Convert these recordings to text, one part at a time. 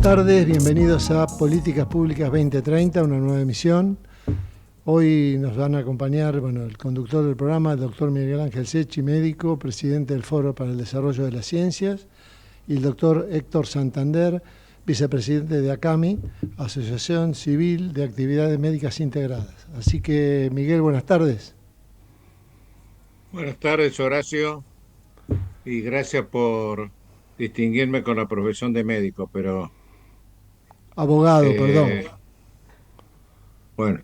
buenas tardes, bienvenidos a Políticas Públicas 2030, una nueva emisión. Hoy nos van a acompañar el conductor del programa, el doctor Miguel Ángel Secchi, médico, presidente del Foro para el Desarrollo de las Ciencias, y el doctor Héctor Santander, vicepresidente de ACAMI, Asociación Civil de Actividades Médicas Integradas. Así que, Miguel, buenas tardes. Buenas tardes, Horacio, y gracias por distinguirme con la profesión de médico, pero Abogado, perdón. eh, bueno,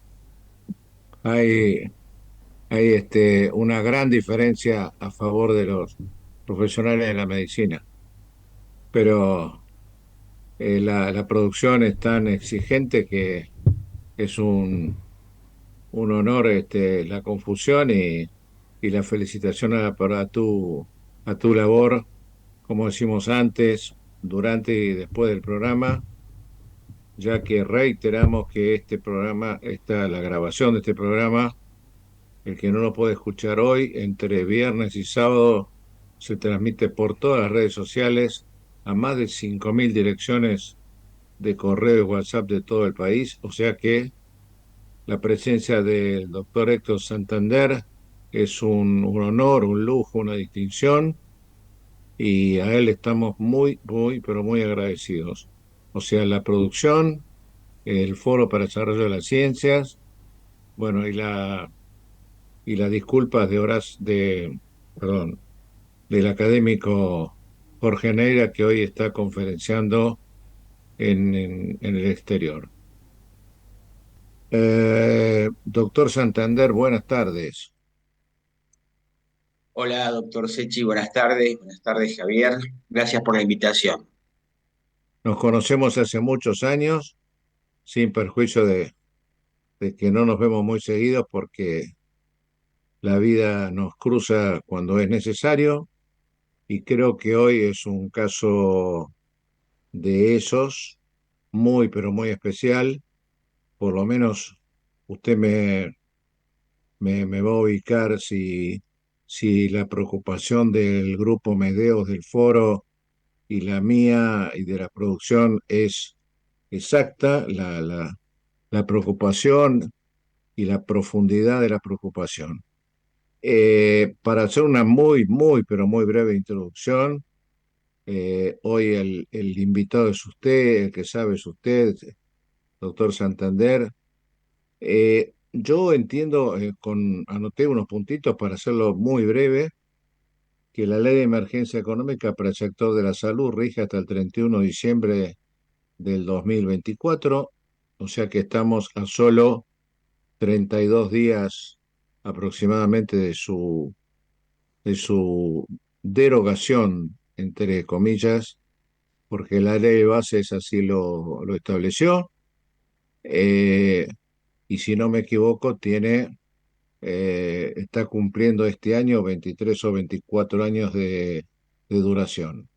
hay, hay una gran diferencia a favor de los profesionales de la medicina, pero la producción es tan exigente que es un honor la confusión y la felicitación a tu labor, como decimos antes, durante y después del programa, ya que reiteramos que la grabación de este programa, el que no lo puede escuchar hoy, entre viernes y sábado, se transmite por todas las redes sociales a más de 5.000 direcciones de correo y WhatsApp de todo el país, o sea que la presencia del doctor Héctor Santander es un honor, un lujo, una distinción, y a él estamos muy, muy, pero muy agradecidos. O sea, la producción, el Foro para el Desarrollo de las Ciencias, bueno, y las disculpas perdón, del académico Jorge Neira, que hoy está conferenciando en el exterior. Doctor Santander, buenas tardes. Hola, doctor Secchi, buenas tardes. Buenas tardes, Javier. Gracias por la invitación. Nos conocemos hace muchos años, sin perjuicio de que no nos vemos muy seguidos porque la vida nos cruza cuando es necesario, y creo que hoy es un caso de esos muy, pero muy especial. Por lo menos usted me va a ubicar si la preocupación del grupo Medeos del Foro y la mía y de la producción es exacta, la preocupación y la profundidad de la preocupación. Para hacer una muy, muy, pero muy breve introducción, hoy el invitado es usted, el que sabe es usted, doctor Santander. Yo entiendo, anoté unos puntitos para hacerlo muy breve, que la ley de emergencia económica para el sector de la salud rige hasta el 31 de diciembre del 2024, o sea que estamos a solo 32 días aproximadamente de su derogación, entre comillas, porque la ley de bases así lo estableció. eh, y si no me equivoco, está cumpliendo este año 23 o 24 años de duración.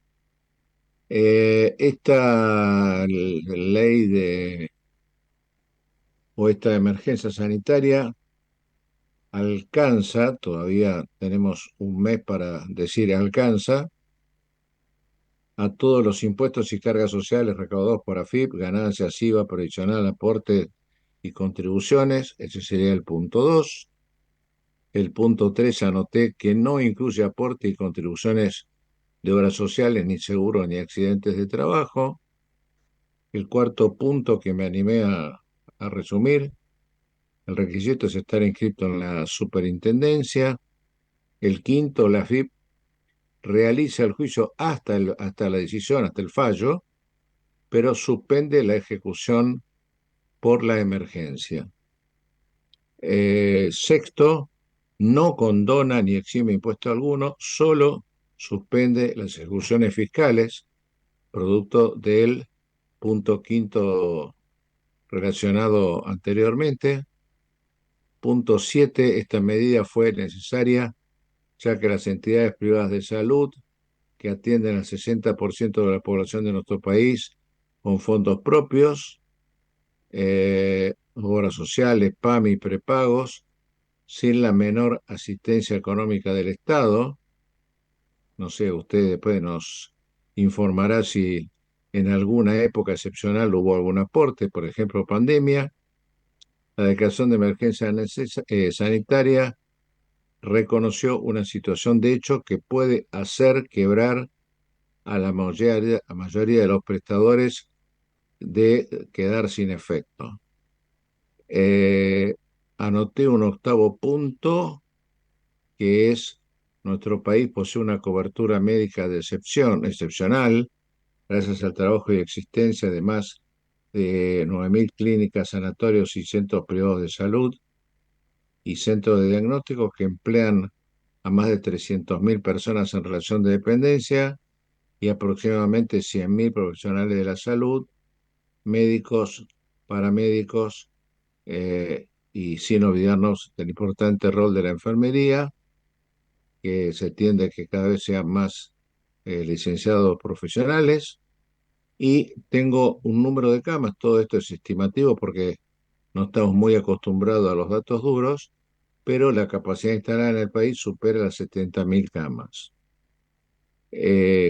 Esta ley o esta emergencia sanitaria alcanza, todavía tenemos un mes para decir alcanza, a todos los impuestos y cargas sociales recaudados por AFIP, ganancias, IVA, provisional, aporte y contribuciones. Ese sería el punto 2. El punto 3 anoté que no incluye aporte y contribuciones de obras sociales, ni seguro, ni accidentes de trabajo. El cuarto punto que me animé a resumir: el requisito es estar inscrito en la superintendencia. El quinto, la AFIP realiza el juicio hasta la decisión, hasta el fallo, pero suspende la ejecución por la emergencia. Sexto, no condona ni exime impuesto alguno, solo suspende las ejecuciones fiscales, producto del punto quinto relacionado anteriormente. Punto 7, esta medida fue necesaria ya que las entidades privadas de salud que atienden al 60% de la población de nuestro país con fondos propios, obras sociales, PAMI, prepagos, sin la menor asistencia económica del Estado. No sé, usted después nos informará si en alguna época excepcional hubo algún aporte, por ejemplo, pandemia. La declaración de emergencia sanitaria reconoció una situación de hecho que puede hacer quebrar a mayoría de los prestadores de quedar sin efecto. Eh, Anoté un octavo punto, que es: nuestro país posee una cobertura médica de excepcional, gracias al trabajo y existencia de más de 9.000 clínicas, sanatorios y centros privados de salud y centros de diagnóstico que emplean a más de 300.000 personas en relación de dependencia y aproximadamente 100.000 profesionales de la salud, médicos, paramédicos, y sin olvidarnos del importante rol de la enfermería, que se tiende que cada vez sean más licenciados profesionales. Y tengo un número de camas, todo esto es estimativo porque no estamos muy acostumbrados a los datos duros, pero la capacidad instalada en el país supera las 70.000 camas.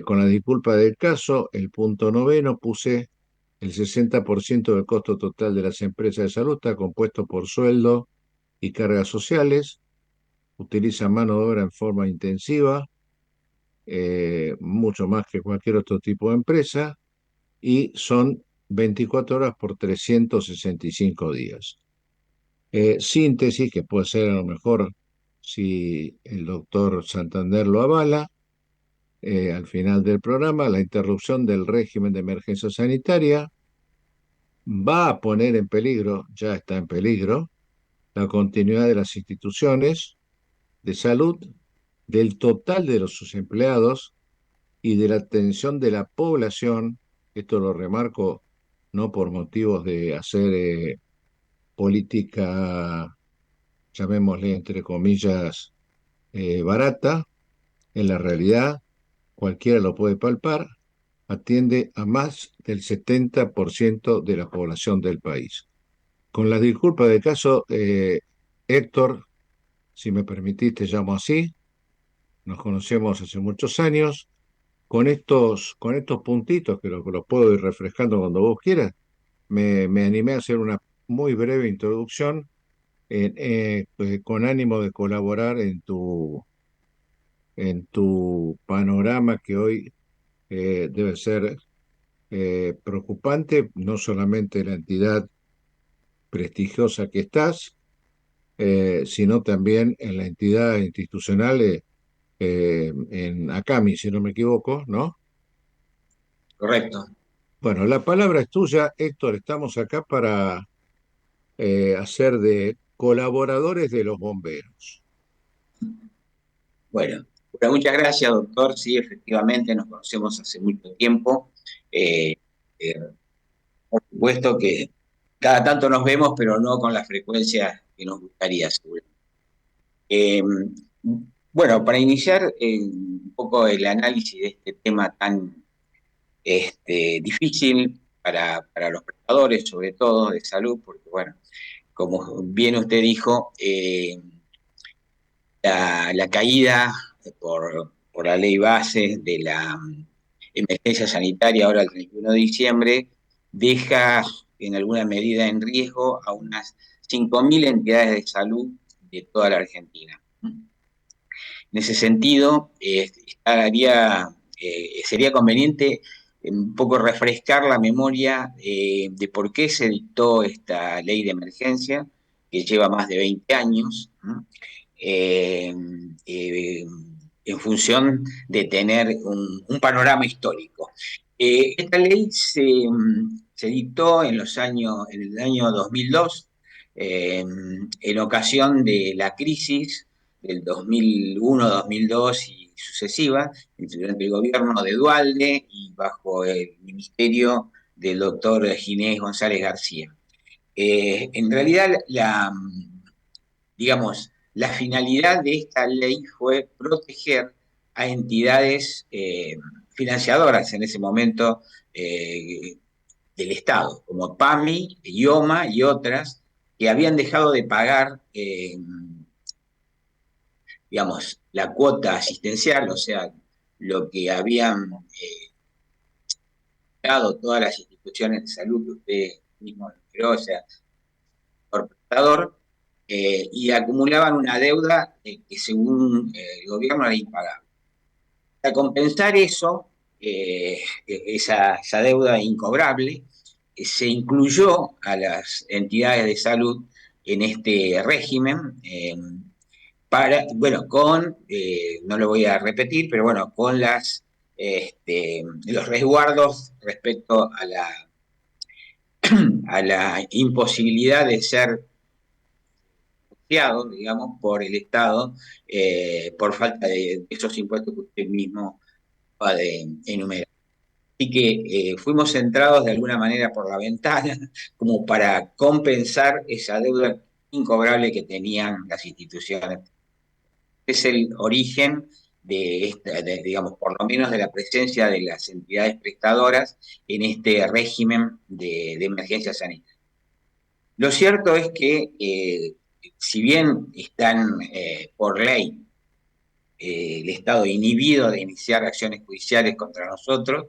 Con la disculpa del caso, el punto noveno, puse: el 60% del costo total de las empresas de salud está compuesto por sueldo y cargas sociales, utiliza mano de obra en forma intensiva, mucho más que cualquier otro tipo de empresa, y son 24 horas por 365 días. Síntesis, que puede ser a lo mejor, si el doctor Santander lo avala, al final del programa: la interrupción del régimen de emergencia sanitaria va a poner en peligro, ya está en peligro, la continuidad de las instituciones de salud, del total de sus empleados y de la atención de la población. Esto lo remarco no por motivos de hacer política, llamémosle entre comillas, barata. En la realidad, cualquiera lo puede palpar, atiende a más del 70% de la población del país. Con las disculpas del caso, Héctor, si me permitís, te llamo así, nos conocemos hace muchos años. Con estos puntitos, que los puedo ir refrescando cuando vos quieras, me animé a hacer una muy breve introducción, con ánimo de colaborar en tu panorama, que hoy debe ser preocupante, no solamente la entidad prestigiosa que estás, sino también en la entidad institucional, en ACAMI, si no me equivoco, ¿no? Correcto. Bueno, la palabra es tuya, Héctor. Estamos acá para hacer de colaboradores de los bomberos. Bueno, muchas gracias, doctor. Sí, efectivamente, nos conocemos hace mucho tiempo. Eh, eh, por supuesto que cada tanto nos vemos, pero no con la frecuencia que nos gustaría, seguro. Eh, bueno, para iniciar un poco el análisis de este tema tan difícil para los prestadores, sobre todo de salud, porque, bueno, como bien usted dijo, la caída por la ley base de la emergencia sanitaria ahora el 31 de diciembre deja en alguna medida en riesgo a unas 5.000 entidades de salud de toda la Argentina. En ese sentido, sería conveniente un poco refrescar la memoria de por qué se dictó esta ley de emergencia, que lleva más de 20 años, ¿no? eh, eh, en función de tener un panorama histórico. Esta ley se dictó en el año 2002, en ocasión de la crisis del 2001-2002 y sucesiva, durante el gobierno de Duhalde y bajo el ministerio del doctor Ginés González García. En realidad, digamos, la finalidad de esta ley fue proteger a entidades financiadoras en ese momento del Estado, como PAMI, IOMA y otras, que habían dejado de pagar, digamos, la cuota asistencial, o sea, lo que habían dado todas las instituciones de salud que usted mismo nombró, o sea, por prestador, y acumulaban una deuda que según el gobierno era impagable. Para compensar eso, esa deuda incobrable, se incluyó a las entidades de salud en este régimen, bueno, no lo voy a repetir, pero bueno, con los resguardos respecto a la imposibilidad de ser digamos, por el Estado, por falta de esos impuestos que usted mismo acaba de enumerar. Así que fuimos centrados de alguna manera por la ventana como para compensar esa deuda incobrable que tenían las instituciones. Es el origen digamos, por lo menos de la presencia de las entidades prestadoras en este régimen de emergencia sanitaria. Lo cierto es que, si bien están por ley el Estado inhibido de iniciar acciones judiciales contra nosotros,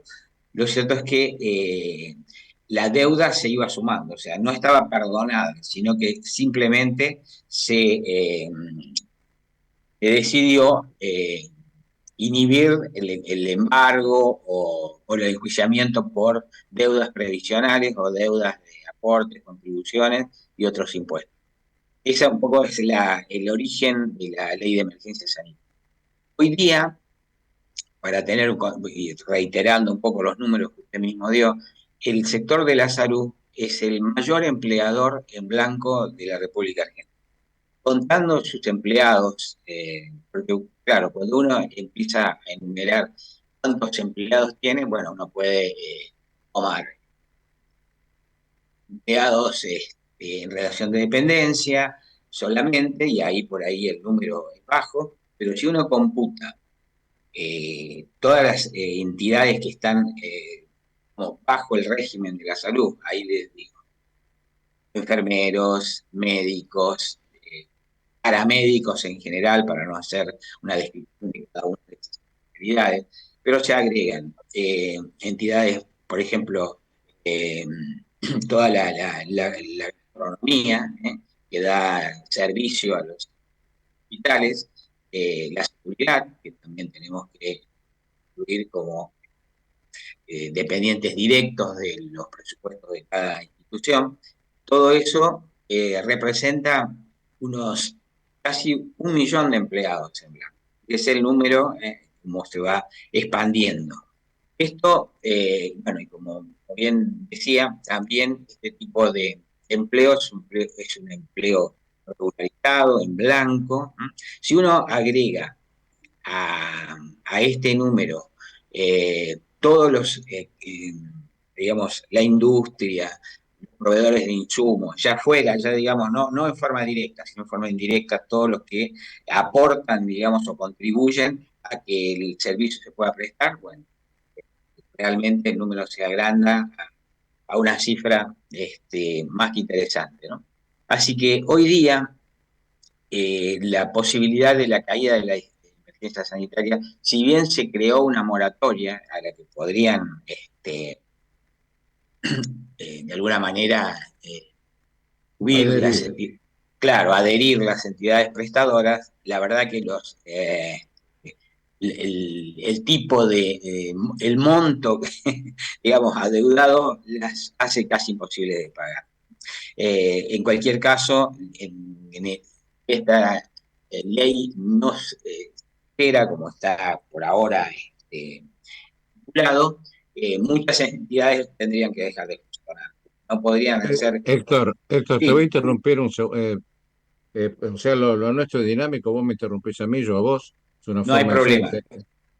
lo cierto es que la deuda se iba sumando, o sea, no estaba perdonada, sino que simplemente se decidió inhibir el embargo o el enjuiciamiento por deudas previsionales o deudas de aportes, contribuciones y otros impuestos. Ese un poco es el origen de la ley de emergencia sanitaria. Hoy día, para tener, y reiterando un poco los números que usted mismo dio, el sector de la salud es el mayor empleador en blanco de la República Argentina. Contando sus empleados, porque claro, cuando uno empieza a enumerar cuántos empleados tiene, bueno, uno puede tomar empleados en relación de dependencia solamente, y ahí por ahí el número es bajo, pero si uno computa todas las entidades que están como bajo el régimen de la salud, ahí les digo, enfermeros, médicos, paramédicos en general, para no hacer una descripción de cada una de estas actividades, pero se agregan entidades, por ejemplo, eh, toda la gastronomía, que da servicio a los hospitales, la seguridad, que también tenemos que incluir como dependientes directos de los presupuestos de cada institución. Todo eso representa unos casi 1 millón de empleados en blanco. Es el número como se va expandiendo. Esto, bueno, y como bien decía, también este tipo de empleo es un empleo regularizado, en blanco. Si uno agrega a este número todos digamos, la industria, los proveedores de insumos, ya fuera, ya digamos, no en forma directa, sino en forma indirecta, todos los que aportan, digamos, o contribuyen a que el servicio se pueda prestar, bueno, realmente el número se agranda a una cifra más que interesante, ¿no? Así que hoy día la posibilidad de la caída de la emergencia sanitaria, si bien se creó una moratoria a la que podrían, de alguna manera, subir Adherir. claro, adherir las entidades prestadoras, la verdad que el tipo el monto, digamos, adeudado las hace casi imposible de pagar. En cualquier caso, en esta ley no espera, como está por ahora estipulado, muchas entidades tendrían que dejar de funcionar. No podrían hacer. Héctor, te voy a Sí, interrumpir o sea, lo nuestro es dinámico, vos me interrumpís a mí, yo a vos, es una no hay forma de ser. problema,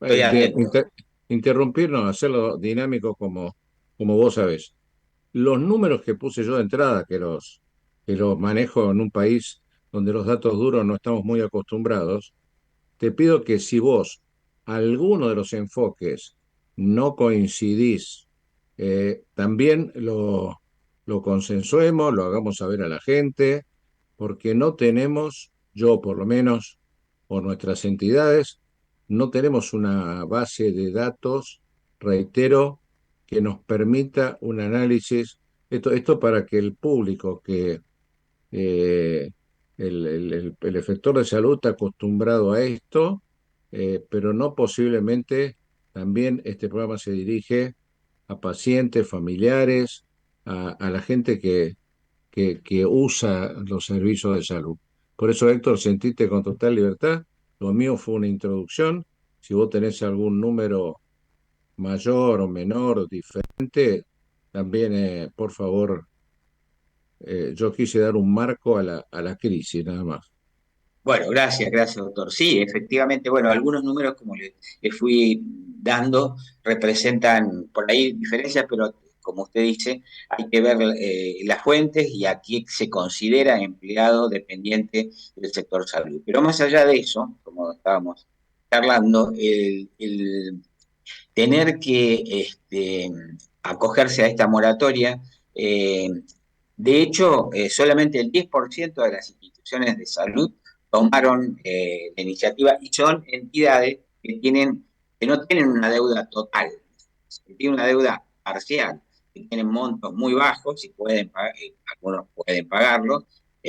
estoy atento. Interrumpirnos, hacerlo dinámico como vos sabés. Los números que puse yo de entrada, que los manejo en un país donde los datos duros no estamos muy acostumbrados, te pido que si vos alguno de los enfoques no coincidís, también lo consensuemos, lo hagamos saber a la gente, porque no tenemos, yo por lo menos, o nuestras entidades, no tenemos una base de datos, reitero, que nos permita un análisis, esto para que el público que eh, el efector de salud está acostumbrado a esto, pero no posiblemente también este programa se dirige a pacientes, familiares, a la gente que usa los servicios de salud. Por eso, Héctor, sentiste con total libertad. Lo mío fue una introducción. Si vos tenés algún número mayor o menor, diferente, también, por favor, yo quise dar un marco a la crisis, nada más. Bueno, gracias, doctor. Sí, efectivamente, bueno, algunos números, como le fui dando, representan por ahí diferencias, pero como usted dice, hay que ver las fuentes y a quién se considera empleado dependiente del sector salud. Pero más allá de eso, como estábamos charlando, el tener que acogerse a esta moratoria, eh, de hecho, solamente el 10% de las instituciones de salud tomaron la iniciativa y son entidades que no tienen una deuda total, que tienen una deuda parcial, que tienen montos muy bajos y algunos pueden pagarlos,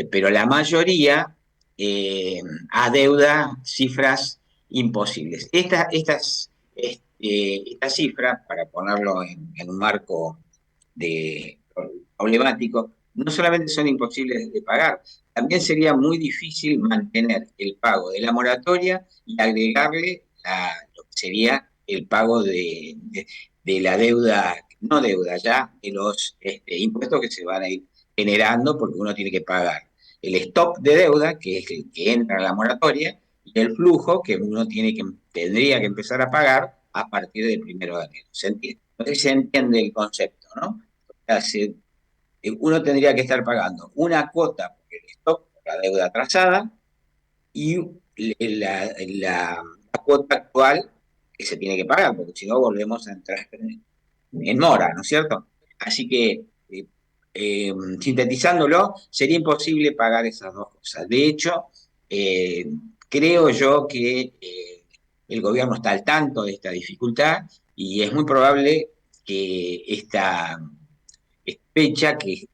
pero la mayoría adeuda cifras imposibles. Esta cifra, para ponerlo en un marco de problemático, no solamente son imposibles de pagar, también sería muy difícil mantener el pago de la moratoria y agregarle lo que sería el pago de la deuda, no deuda ya, de los impuestos que se van a ir generando porque uno tiene que pagar el stock de deuda, que es el que entra en la moratoria, y el flujo que uno tendría que empezar a pagar a partir del 1 de enero. ¿Se entiende? Entonces se entiende el concepto, ¿no? O sea, uno tendría que estar pagando una cuota por el stock, por la deuda atrasada, y la cuota actual que se tiene que pagar, porque si no volvemos a entrar en mora, ¿no es cierto? Así que, sintetizándolo, sería imposible pagar esas dos cosas. De hecho, eh, creo yo que el gobierno está al tanto de esta dificultad y es muy probable que esta fecha que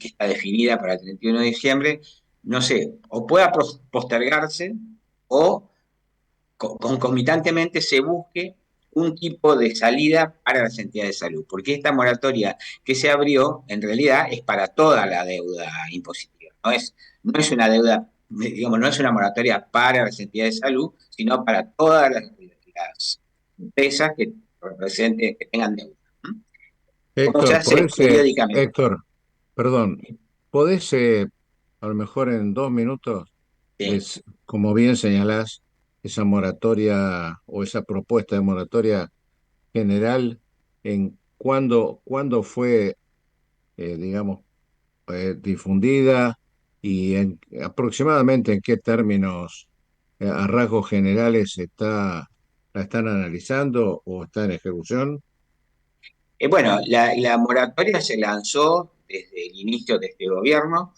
está definida para el 31 de diciembre, no sé, o pueda postergarse o concomitantemente se busque un tipo de salida para las entidades de salud, porque esta moratoria que se abrió en realidad es para toda la deuda impositiva, no es una deuda, digamos, no es una moratoria para las entidades de salud, sino para todas las empresas que tengan deuda. ¿Cómo se Héctor, hace? Periódicamente. Héctor, perdón, ¿podés, a lo mejor en 2 minutos, Sí. como bien señalás, esa moratoria o esa propuesta de moratoria general, en cuándo fue, digamos, difundida y aproximadamente en qué términos, a rasgos generales, la están analizando o está en ejecución? Bueno, la moratoria se lanzó desde el inicio de este gobierno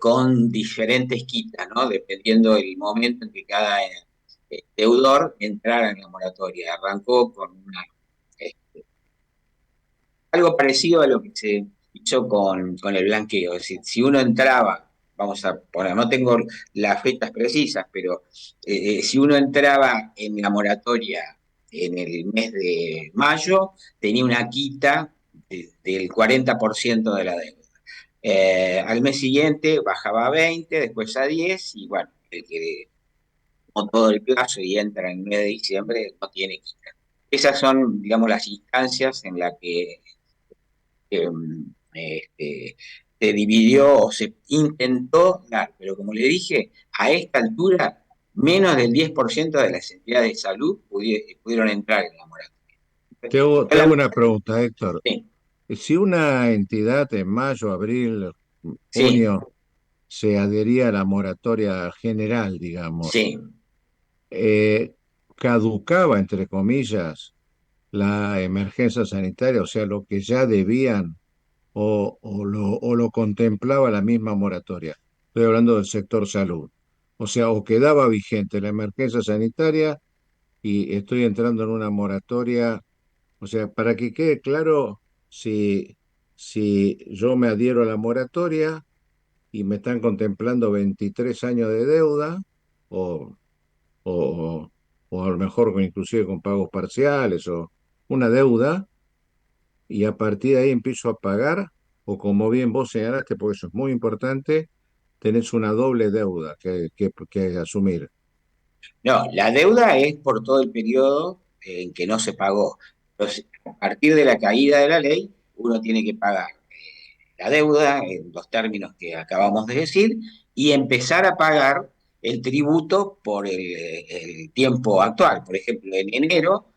con diferentes quitas, ¿no? Dependiendo del momento en que cada deudor entrara en la moratoria. Arrancó con eh, algo parecido a lo que se hizo con el blanqueo. Es decir, si uno entraba, vamos a poner, no tengo las fechas precisas, pero si uno entraba en la moratoria en el mes de mayo, tenía una quita del 40% de la deuda. Al mes siguiente bajaba a 20, después a 10, y bueno, el que tomó todo el plazo y entra en el mes de diciembre no tiene quita. Esas son, digamos, las instancias en las que eh, este, se dividió o se intentó dar, pero como le dije, a esta altura, menos del 10% de las entidades de salud pudieron entrar en la moratoria. Te hago una pregunta, Héctor. Sí, Si una entidad en mayo, abril, sí, junio se adhería a la moratoria general, digamos, sí. eh, caducaba, entre comillas, la emergencia sanitaria, o sea, lo que ya debían o lo contemplaba la misma moratoria. Estoy hablando del sector salud. O sea, o quedaba vigente la emergencia sanitaria y estoy entrando en una moratoria O sea, para que quede claro, si yo me adhiero a la moratoria y me están contemplando 23 años de deuda, o, o, o a lo mejor inclusive con pagos parciales, o una deuda, y a partir de ahí empiezo a pagar, o como bien vos señalaste, porque eso es muy importante, tenés una doble deuda que asumir. No, la deuda es por todo el periodo en que no se pagó. Entonces, a partir de la caída de la ley, uno tiene que pagar la deuda en los términos que acabamos de decir y empezar a pagar el tributo por el tiempo actual. Por ejemplo, en enero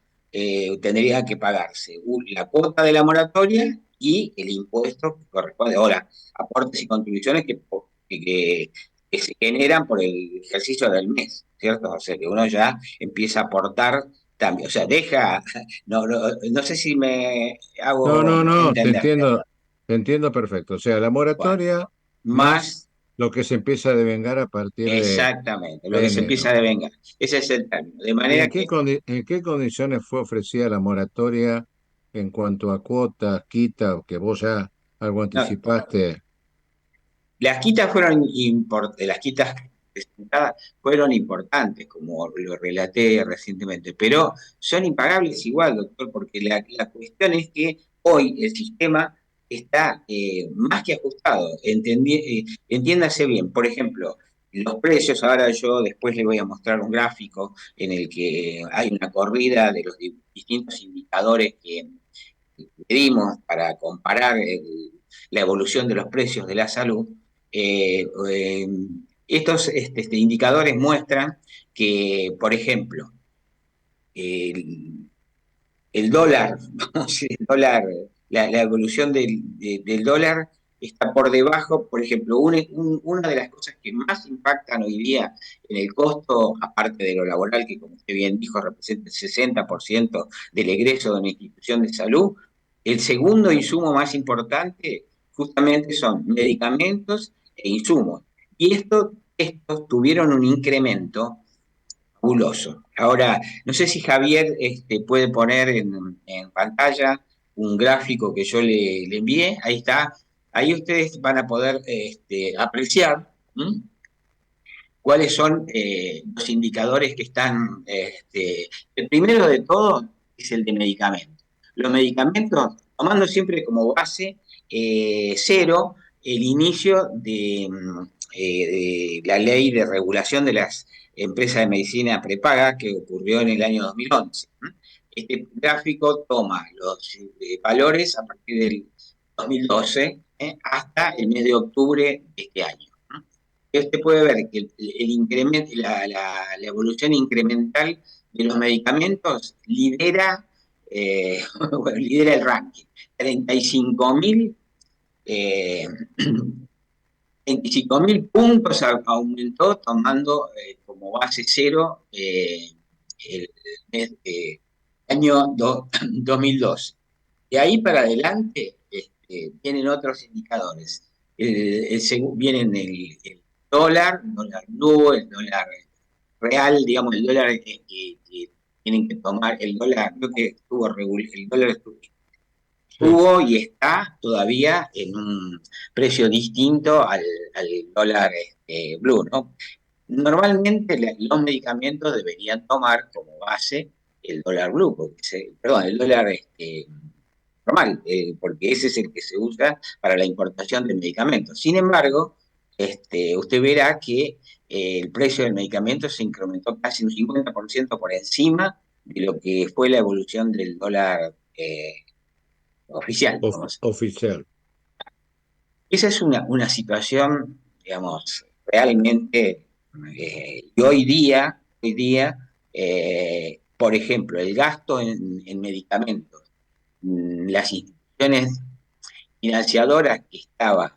tendría que pagarse la cuota de la moratoria y el impuesto que corresponde. Ahora, aportes y contribuciones que se generan por el ejercicio del mes, ¿cierto? O sea, que uno ya empieza a aportar también, o sea, deja, no sé si me No, hago no, no, entender. te entiendo perfecto. O sea, la Bueno, moratoria más más lo que se empieza a devengar a partir exactamente, lo de que se empieza a enero. devengar. Ese es el término. De ¿Y manera que en qué condiciones fue ofrecida la moratoria en cuanto a cuotas, quita, que vos ya algo no, anticipaste? las quitas presentadas fueron importantes, como lo relaté recientemente, pero son impagables igual, doctor, porque la cuestión es que hoy el sistema está más que ajustado. Entiéndase bien, por ejemplo, los precios, ahora yo después le voy a mostrar un gráfico en el que hay una corrida de los distintos indicadores que medimos para comparar la evolución de los precios de la salud. eh, eh, estos indicadores muestran que, por ejemplo, el, el dólar, vamos a decir, la evolución del dólar está por debajo, por ejemplo, una de las cosas que más impactan hoy día en el costo, aparte de lo laboral, que como usted bien dijo, representa el 60% del egreso de una institución de salud, el segundo insumo más importante justamente son medicamentos e insumos. Y estos tuvieron un incremento fabuloso. Ahora, no sé si Javier puede poner en pantalla un gráfico que yo le envié. Ahí está. Ahí ustedes van a poder apreciar cuáles son los indicadores que están. El primero de todo es el de medicamentos. Los medicamentos, tomando siempre como base cero el inicio de la ley de regulación de las empresas de medicina prepaga que ocurrió en el año 2011. Este gráfico toma los valores a partir del 2012 hasta el mes de octubre de este año. Usted puede ver que el incremento, la evolución incremental de los medicamentos lidera, bueno, lidera el ranking. 35.000 eh, 25.000 puntos aumentó tomando como base cero el mes de año 2002. De ahí para adelante vienen otros indicadores. Vienen el dólar blue, el dólar real, digamos, el dólar que tienen que tomar, el dólar, creo que estuvo el dólar Sí. estuvo y está todavía en un precio distinto al dólar blue, ¿no? Normalmente los medicamentos deberían tomar como base el dólar blue, perdón, el dólar normal, porque ese es el que se usa para la importación de medicamentos. Sin embargo, usted verá que el precio del medicamento se incrementó casi un 50% por encima de lo que fue la evolución del dólar oficial, digamos. Oficial. Esa es una situación, digamos, realmente, y hoy día por ejemplo, el gasto en medicamentos, las instituciones financiadoras que estaba,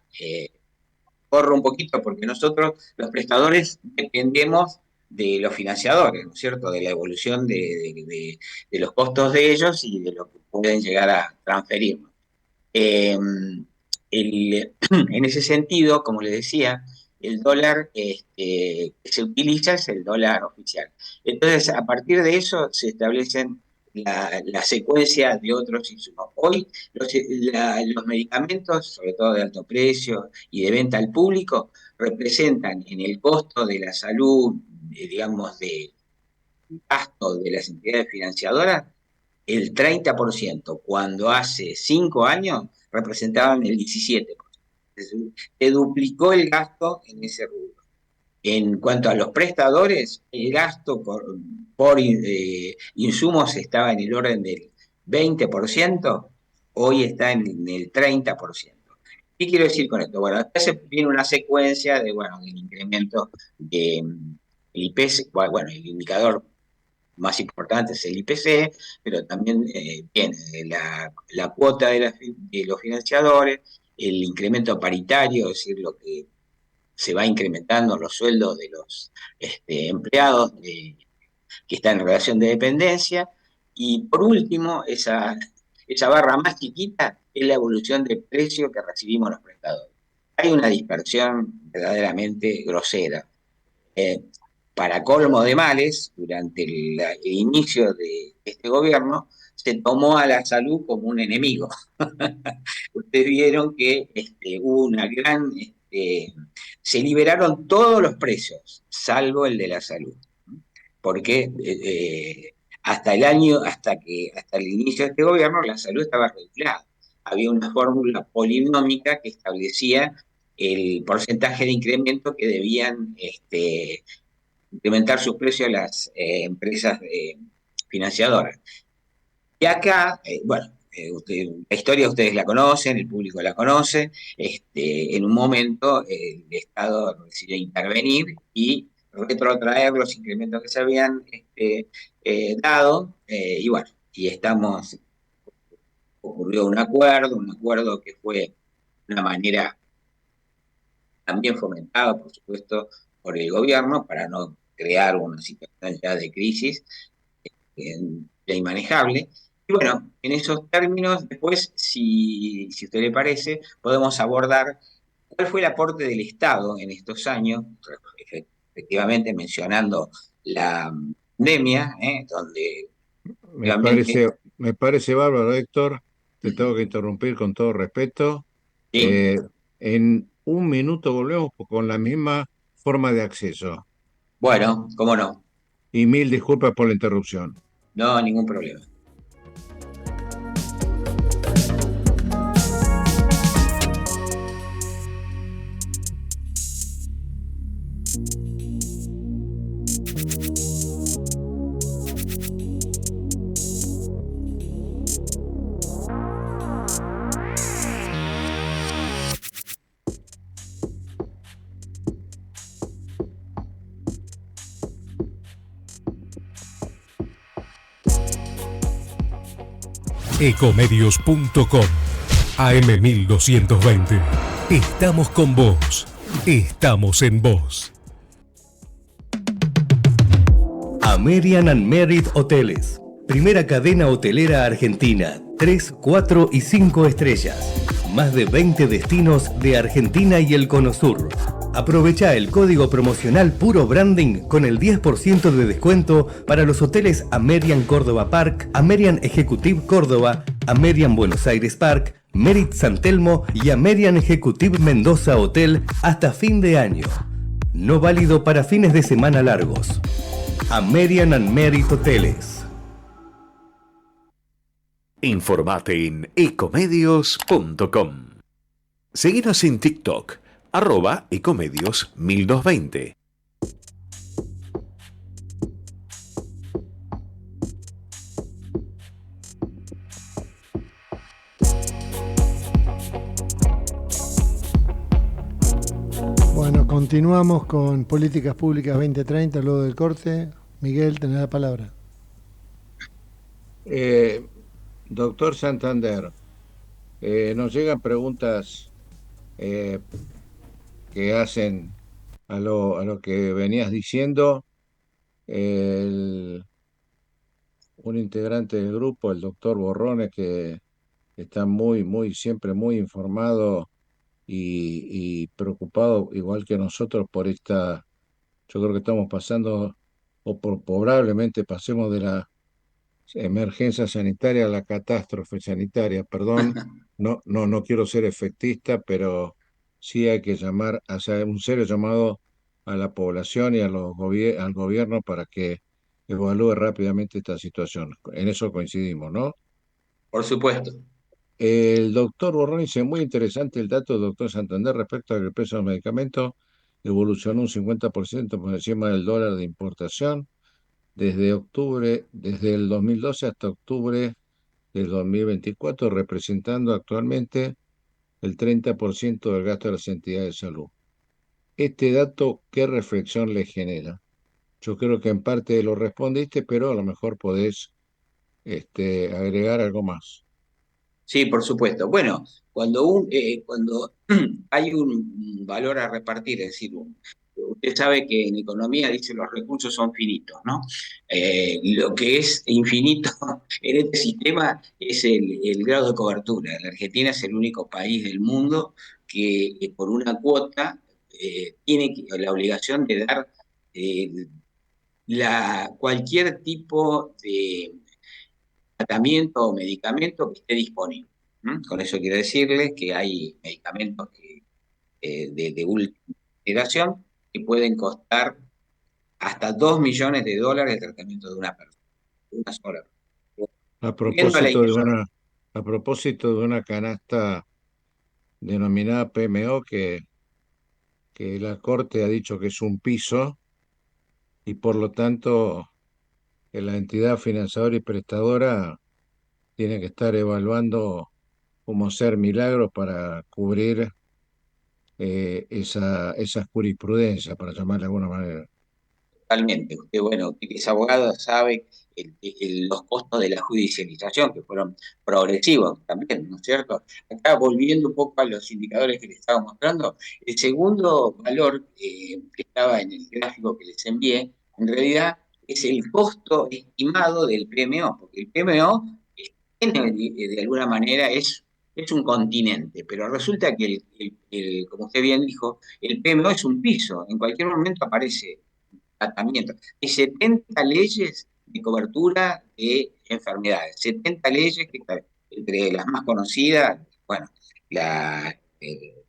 corro un poquito porque nosotros, los prestadores, dependemos de los financiadores, ¿no es cierto? De la evolución de los costos de ellos y de lo que pueden llegar a transferirnos. Eh, en ese sentido, como le decía, el dólar que se utiliza es el dólar oficial. Entonces, a partir de eso se establecen la secuencia de otros insumos. Hoy los medicamentos, sobre todo de alto precio y de venta al público, representan en el costo de la salud, digamos, de gasto de las entidades financiadoras, el 30%, cuando hace 5 años representaban el 17%. Se duplicó el gasto en ese rubro. En cuanto a los prestadores, el gasto por insumos estaba en el orden del 20%, hoy está en el 30%. ¿Qué quiero decir con esto? Bueno, después viene una secuencia de, bueno, del incremento del IPC, bueno, el indicador más importante es el IPC, pero también viene la cuota de los financiadores, el incremento paritario, es decir, lo que se va incrementando los sueldos de los empleados que están en relación de dependencia. Y por último, esa barra más chiquita es la evolución de precio que recibimos los prestadores. Hay una dispersión verdaderamente grosera. Eh, para colmo de males, durante el inicio de este gobierno, se tomó a la salud como un enemigo. Ustedes vieron que hubo una gran... se liberaron todos los precios, salvo el de la salud, porque hasta el inicio de este gobierno la salud estaba regulada. Había una fórmula polinómica que establecía el porcentaje de incremento que debían incrementar sus precios las empresas financiadoras. Y acá, bueno, la historia ustedes la conocen, el público la conoce. En un momento el Estado decidió intervenir y retrotraer los incrementos que se habían dado, y bueno, ocurrió un acuerdo que fue de una manera también fomentado, por supuesto, por el gobierno para no crear una situación ya de crisis ya inmanejable. Y bueno, en esos términos, después, si a usted le parece, podemos abordar cuál fue el aporte del Estado en estos años, efectivamente mencionando la pandemia, donde Me realmente... parece, me parece bárbaro, Héctor. Te tengo que interrumpir con todo respeto. Sí, Eh, en un minuto volvemos con la misma forma de acceso. bueno, cómo no, Y mil disculpas por la interrupción. no, ningún problema. Ecomedios.com AM1220. Estamos con vos. Estamos en vos. American and Merit Hoteles. Primera cadena hotelera argentina. 3, 4 y 5 estrellas. Más de 20 destinos de Argentina y el Cono Sur. Aprovecha el código promocional Puro Branding con el 10% de descuento para los hoteles American Córdoba Park, American Executive Córdoba, American Buenos Aires Park, Merit San Telmo y American Executive Mendoza Hotel hasta fin de año. No válido para fines de semana largos. American and Merit Hoteles. Informate en ecomedios.com. Seguinos en TikTok, @ecomedios1220. Bueno, continuamos con Políticas Públicas 2030, luego del corte. Miguel, tenés la palabra. Doctor Santander, nos llegan preguntas que hacen a lo que venías diciendo. Un integrante del grupo, el doctor Borrones, que está siempre muy informado y preocupado, igual que nosotros, por yo creo que estamos pasando, probablemente pasemos emergencia sanitaria a la catástrofe sanitaria. Perdón, no quiero ser efectista, pero sí hay que hacer un serio llamado a la población y a al gobierno para que evalúe rápidamente esta situación. En eso coincidimos, ¿no? Por supuesto. El doctor Borrón dice, muy interesante el dato del doctor Santander respecto a que el precio de los medicamentos evolucionó un 50% por encima del dólar de importación desde el 2012 hasta octubre del 2024, representando actualmente el 30% del gasto de las entidades de salud. Este dato, ¿qué reflexión le genera? Yo creo que en parte lo respondiste, pero a lo mejor podés agregar algo más. Sí, por supuesto. Bueno, cuando hay un valor a repartir, es decir, usted sabe que en economía dice los recursos son finitos, ¿no? Lo que es infinito en este sistema es el grado de cobertura. La Argentina es el único país del mundo que por una cuota tiene la obligación de dar eh, cualquier tipo de tratamiento o medicamento que esté disponible. Con eso quiero decirles que hay medicamentos de última generación que pueden costar hasta $2 millones de tratamiento de una persona, de una sola persona. A Volviendo a la propósito de inversión, una canasta denominada PMO que la Corte ha dicho que es un piso y por lo tanto que la entidad financiadora y prestadora tiene que estar evaluando cómo hacer milagros para cubrir esa jurisprudencia, para llamarla de alguna manera. totalmente. Usted, bueno, usted que es abogado, sabe los costos de la judicialización, que fueron progresivos también, ¿no es cierto? Acá, volviendo un poco a los indicadores que les estaba mostrando, el segundo valor que estaba en el gráfico que les envié, en realidad es el costo estimado del PMO, porque el PMO tiene, de alguna manera, es un continente, pero resulta que, como usted bien dijo, el PMO es un piso, en cualquier momento aparece tratamiento. Hay 70 leyes de cobertura de enfermedades, 70 leyes que, entre las más conocidas, bueno, la, eh,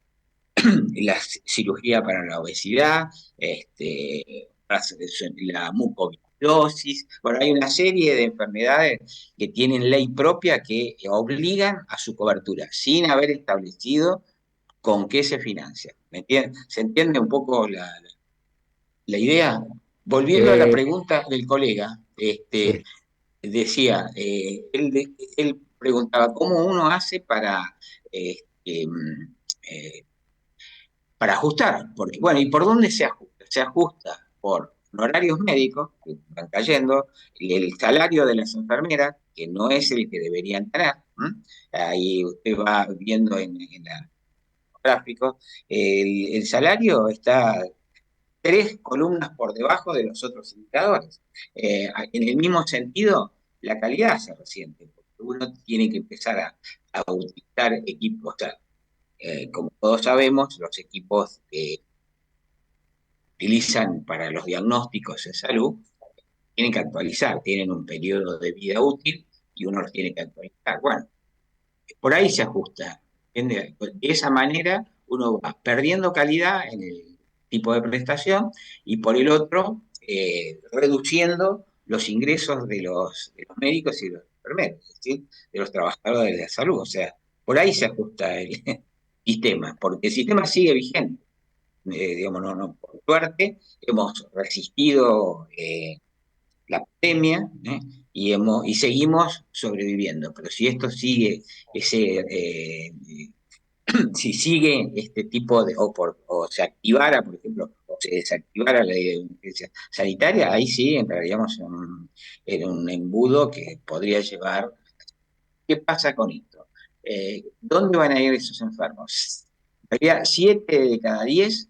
la cirugía para la obesidad, la mucoviscosis, bueno, hay una serie de enfermedades que tienen ley propia que obligan a su cobertura, sin haber establecido con qué se financia. ¿Me entiende? ¿Se entiende un poco la idea? Volviendo a la Eh, pregunta del colega, sí, decía, él preguntaba cómo uno hace eh, para ajustar, porque bueno, ¿y por dónde se ajusta? Se ajusta por honorarios médicos que van cayendo, el salario de las enfermeras, que no es el que deberían tener. Ahí usted va viendo en los gráficos, el salario está 3 columnas por debajo de los otros indicadores. En el mismo sentido, la calidad se resiente, porque uno tiene que empezar a utilizar equipos. O sea, como todos sabemos, los equipos que utilizan para los diagnósticos en salud tienen que actualizar, tienen un periodo de vida útil y uno los tiene que actualizar. Bueno, por ahí se ajusta. ¿Entiende? De esa manera uno va perdiendo calidad en el tipo de prestación y por el otro reduciendo los ingresos de los médicos y de los enfermeros, es decir, de los trabajadores de la salud. O sea, por ahí se ajusta el sistema, porque el sistema sigue vigente. Digamos, no, por suerte hemos resistido la pandemia, y seguimos sobreviviendo. Pero si esto sigue, si sigue este tipo de, o se activara, por ejemplo, o se desactivara la ley de emergencia sanitaria, ahí sí entraríamos en un embudo que podría llevar. ¿Qué pasa con esto? ¿Dónde van a ir esos enfermos? En realidad, 7 de cada 10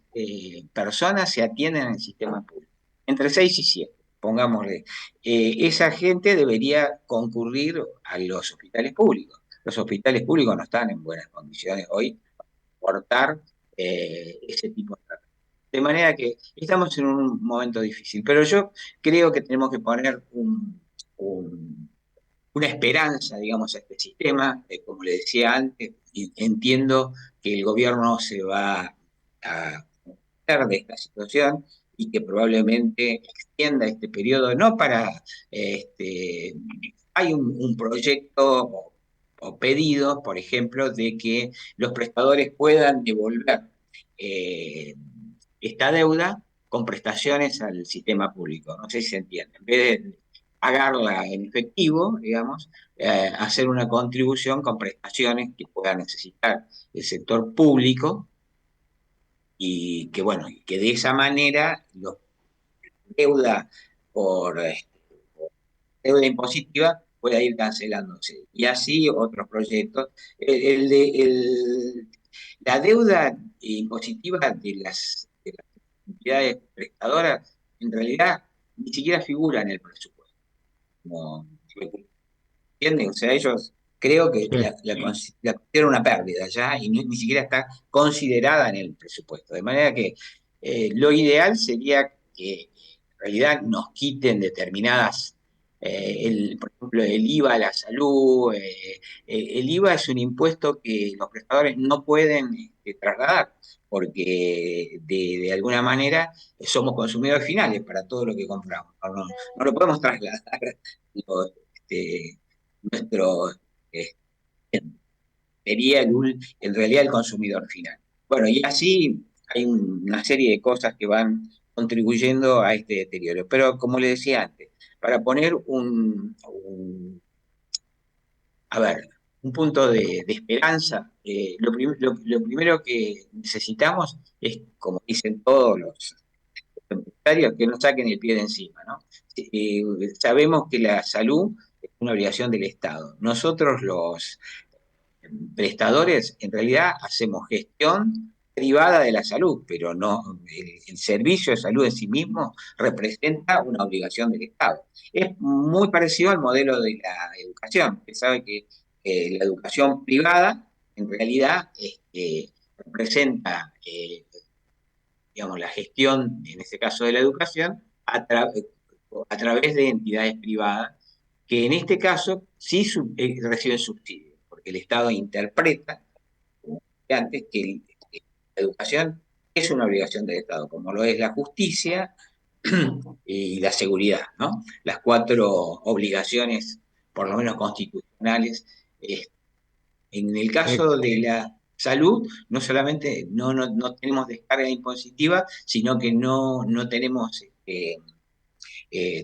personas se atienden en el sistema público, entre 6 y 7, pongámosle. Esa gente debería concurrir a los hospitales públicos. Los hospitales públicos no están en buenas condiciones hoy para aportar ese tipo de tratamiento. De manera que estamos en un momento difícil, pero yo creo que tenemos que poner un una esperanza, digamos, a este sistema. Como le decía antes, entiendo que el gobierno se va a hacer de esta situación y que probablemente extienda este periodo, no para, este, hay un proyecto o pedido, por ejemplo, de que los prestadores puedan devolver eh, esta deuda con prestaciones al sistema público. No sé si se entiende. En vez de pagarla en efectivo, digamos, hacer una contribución con prestaciones que pueda necesitar el sector público y que, bueno, que de esa manera los deuda por deuda impositiva pueda ir cancelándose. Y así otros proyectos. La deuda impositiva de las entidades prestadoras en realidad ni siquiera figura en el presupuesto. Como, ¿entienden? O sea, ellos creo que Sí. la consideran una pérdida ya y ni siquiera está considerada en el presupuesto. De manera que lo ideal sería que en realidad nos quiten determinadas, por ejemplo, el IVA a la salud. El IVA es un impuesto que los prestadores no pueden trasladar, porque de alguna manera somos consumidores finales para todo lo que compramos. No lo podemos trasladar. Este, nuestro eh, sería en realidad el consumidor final. Bueno, y así hay una serie de cosas que van contribuyendo a este deterioro. Pero como le decía antes, para poner a ver, un punto de esperanza, lo primero que necesitamos es, como dicen todos los empresarios, que no saquen el pie de encima, ¿no? Sabemos que la salud es una obligación del Estado. Nosotros los prestadores en realidad hacemos gestión privada de la salud, pero no, el servicio de salud en sí mismo representa una obligación del Estado. Es muy parecido al modelo de la educación. Usted sabe que la educación privada en realidad representa, digamos, la gestión, en este caso de la educación, a través de entidades privadas, que en este caso sí reciben subsidios, porque el Estado interpreta, como dije antes, que la educación es una obligación del Estado, como lo es la justicia y la seguridad, ¿no? Las cuatro obligaciones, por lo menos constitucionales. En el Eh, caso de la salud, no solamente no tenemos descarga impositiva, sino que no tenemos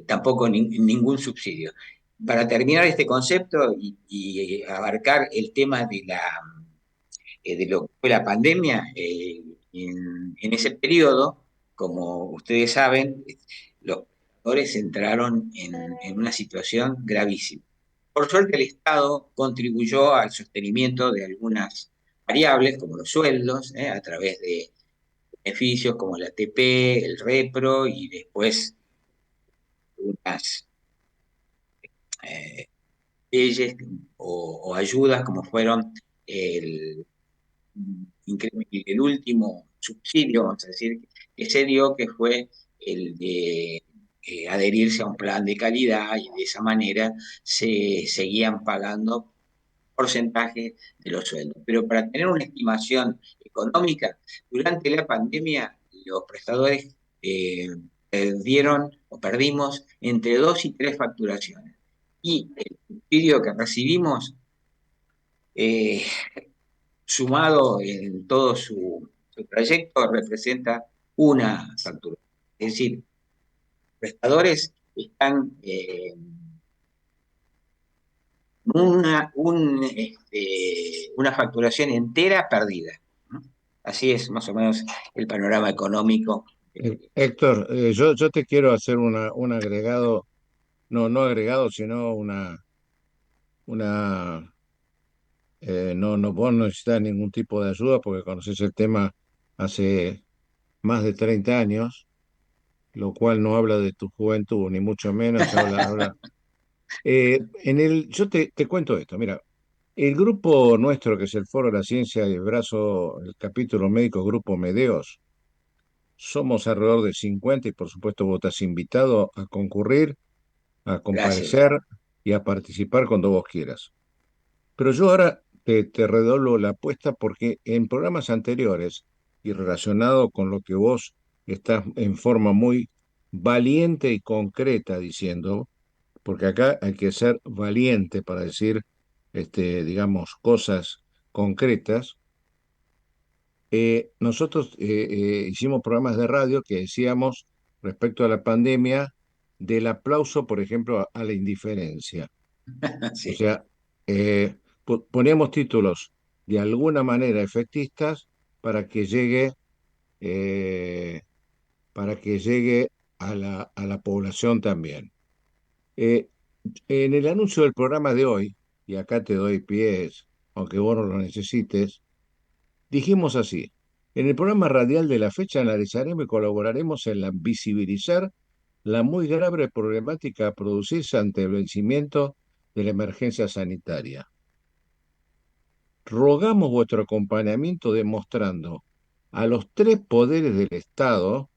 tampoco ningún subsidio. Para terminar este concepto y abarcar el tema de lo que fue la pandemia, en ese periodo, como ustedes saben, los trabajadores entraron en una situación gravísima. Por suerte, el Estado contribuyó al sostenimiento de algunas variables, como los sueldos, a través de beneficios como la ATP, el REPRO y después unas eh, leyes o ayudas como fueron el, el último subsidio, vamos a decir, que se dio, que fue el de adherirse a un plan de calidad y de esa manera se seguían pagando porcentajes de los sueldos. Pero para tener una estimación económica, durante la pandemia los prestadores perdieron o perdimos entre 2 y 3 facturaciones. Y el subsidio que recibimos, eh, sumado en todo su trayecto, representa una factura. Es decir, prestadores están una facturación entera perdida, ¿no? Así es más o menos el panorama económico. Héctor, yo te quiero hacer un agregado, no agregado, sino una no, vos no necesitas ningún tipo de ayuda porque conoces el tema hace más de 30 años, lo cual no habla de tu juventud, ni mucho menos habla. Yo te cuento esto, mira, el grupo nuestro, que es el Foro de la Ciencia y el brazo, el capítulo médico Grupo Medeos, somos alrededor de 50 y por supuesto vos estás invitado a concurrir, a Gracias. comparecer. y a participar cuando vos quieras. Pero yo ahora te redoblo la apuesta porque en programas anteriores y relacionado con lo que vos estás en forma muy valiente y concreta diciendo, porque acá hay que ser valiente para decir, digamos, cosas concretas. Nosotros hicimos programas de radio que decíamos respecto a la pandemia del aplauso, por ejemplo, a la indiferencia. O Sí, sea, poníamos títulos de alguna manera efectistas para que llegue, eh, para que llegue a la población también. Eh, en el anuncio del programa de hoy, y acá te doy pies, aunque vos no lo necesites, dijimos así: en el programa radial de la fecha analizaremos y colaboraremos en la visibilizar la muy grave problemática a producirse ante el vencimiento de la emergencia sanitaria. Rogamos vuestro acompañamiento demostrando a los tres poderes del Estado